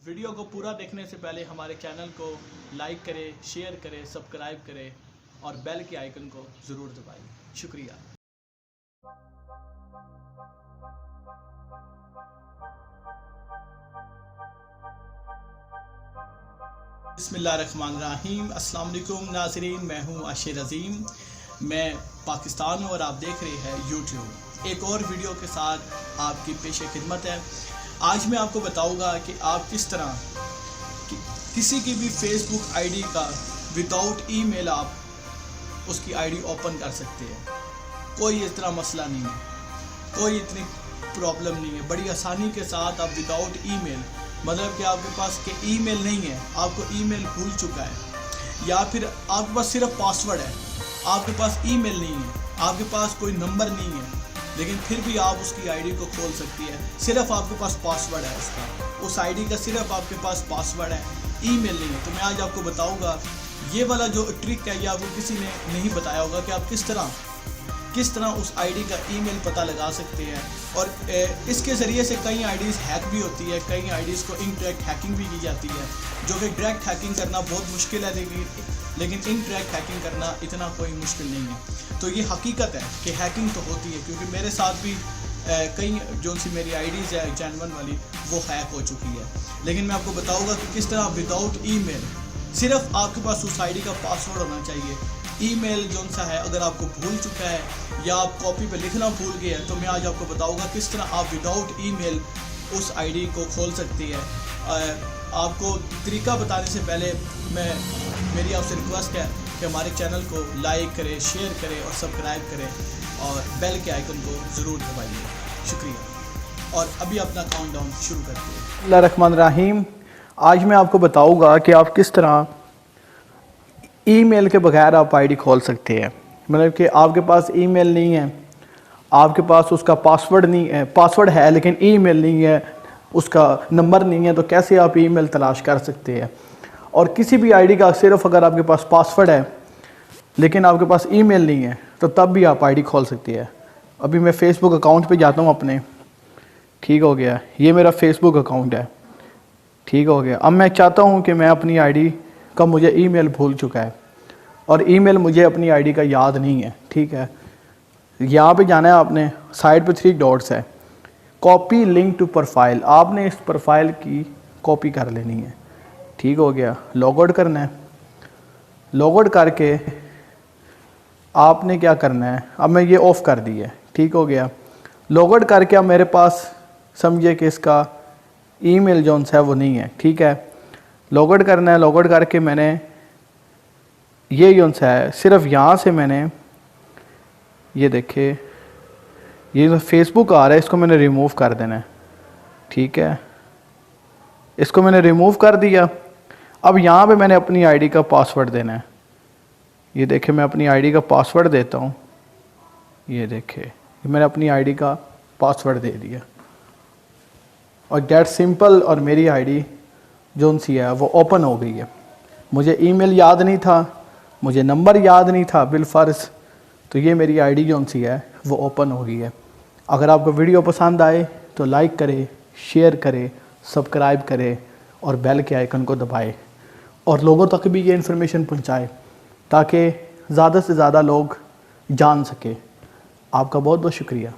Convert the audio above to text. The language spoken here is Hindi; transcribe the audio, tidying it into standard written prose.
वीडियो को पूरा देखने से पहले हमारे चैनल को लाइक करें, शेयर करें, सब्सक्राइब करें और बेल के आइकन को ज़रूर दबाइए। शुक्रिया। बिस्मिल्लाहिर्रहमानिर्रहीम। अस्सलाम वालेकुम नाज़रीन, मैं हूँ आशिर अज़ीम। मैं पाकिस्तान हूँ और आप देख रहे हैं यूट्यूब। एक और वीडियो के साथ आपकी पेशे खिदमत है। आज मैं आपको बताऊँगा कि आप किस तरह किसी की भी फेसबुक आईडी का विदाउट ईमेल आप उसकी आईडी ओपन कर सकते हैं। कोई इतना मसला नहीं है, कोई इतनी प्रॉब्लम नहीं है। बड़ी आसानी के साथ आप विदाउट ईमेल, मतलब कि आपके पास के ईमेल नहीं है, आपको ईमेल भूल चुका है, या फिर आपके पास सिर्फ पासवर्ड है, आपके पास ईमेल नहीं है, आपके पास कोई नंबर नहीं है, लेकिन फिर भी आप उसकी आईडी को खोल सकती है। सिर्फ आपके पास पासवर्ड है उसका, उस आईडी का सिर्फ आपके पास पासवर्ड है, ईमेल नहीं है। तो मैं आज आपको बताऊंगा ये वाला जो ट्रिक है, या वो किसी ने नहीं बताया होगा कि आप किस तरह उस आईडी का ईमेल पता लगा सकते हैं। और इसके ज़रिए से कई आईडीज़ हैक भी होती है, कई आईडीज़ को इनडायरेक्ट हैकिंग भी की जाती है, जो कि डायरेक्ट हैकिंग करना बहुत मुश्किल है, लेकिन इनडायरेक्ट हैकिंग करना इतना कोई मुश्किल नहीं है। तो ये हकीकत है कि हैकिंग तो होती है, क्योंकि मेरे साथ भी कई जो सी मेरी आईडीज़ है जेन्युइन वाली, वो हैक हो चुकी है। लेकिन मैं आपको बताऊंगा कि किस तरह विदाउट ईमेल, सिर्फ आपके पास उस आईडी का पासवर्ड होना चाहिए। ईमेल जो सा है अगर आपको भूल चुका है या आप कॉपी पे लिखना भूल गए हैं, तो मैं आज आपको बताऊंगा किस तरह आप विदाउट ईमेल उस आईडी को खोल सकती है। आपको तरीका बताने से पहले मेरी आपसे रिक्वेस्ट है कि हमारे चैनल को लाइक करें, शेयर करें और सब्सक्राइब करें और बेल के आइकन को ज़रूर दबाइए। शुक्रिया। और अभी अपना काउंटडाउन शुरू करते हैं। बिस्मिल्लाहिर्रहमानिर्रहीम। आज मैं आपको बताऊंगा कि आप किस तरह ईमेल के बगैर आप आईडी खोल सकते हैं। मतलब कि आपके पास ईमेल नहीं है, आपके पास उसका पासवर्ड नहीं है, पासवर्ड है लेकिन ईमेल नहीं है, उसका नंबर नहीं है, तो कैसे आप ईमेल तलाश कर सकते हैं। और किसी भी आईडी का सिर्फ अगर आपके पास पासवर्ड है लेकिन आपके पास ईमेल नहीं है, तो तब भी आप आईडी खोल सकती है। अभी मैं फेसबुक अकाउंट पे जाता हूँ अपने, ठीक हो गया, ये मेरा फेसबुक अकाउंट है, ठीक हो गया। अब मैं चाहता हूँ कि मैं अपनी आईडी का, मुझे ईमेल भूल चुका है और ईमेल मुझे अपनी आईडी का याद नहीं है, ठीक है। यहाँ पे जाना है आपने, साइड पे 3 डॉट्स है, कॉपी लिंक टू प्रोफाइल, आपने इस प्रोफाइल की कॉपी कर लेनी है, ठीक हो गया। लॉग आउट करना है, लॉग आउट करके आपने क्या करना है, अब मैं ये ऑफ़ कर दी है, ठीक हो गया। लॉग आउट करके अब मेरे पास समझिए कि इसका ईमेल जो है वो नहीं है, ठीक है। लॉग आउट करना है, लॉग आउट करके मैंने ये जो है सिर्फ यहाँ से मैंने ये देखे, ये जो फेसबुक आ रहा है इसको मैंने रिमूव कर देना है, ठीक है। इसको मैंने रिमूव कर दिया। अब यहाँ पे मैंने अपनी आईडी का पासवर्ड देना है। ये देखे मैं अपनी आईडी का पासवर्ड देता हूँ, ये देखे मैंने अपनी आईडी का पासवर्ड दे दिया और डेट सिंपल, और मेरी आईडी जो सी है वो ओपन हो गई है। मुझे ईमेल याद नहीं था, मुझे नंबर याद नहीं था बिलफर्ज, तो ये मेरी आईडी जो सी है वो ओपन हो गई है। अगर आपको वीडियो पसंद आए तो लाइक करें, शेयर करें, सब्सक्राइब करें और बेल के आइकन को दबाएं और लोगों तक भी ये इन्फॉर्मेशन पहुंचाएं ताकि ज़्यादा से ज़्यादा लोग जान सकें। आपका बहुत बहुत शुक्रिया।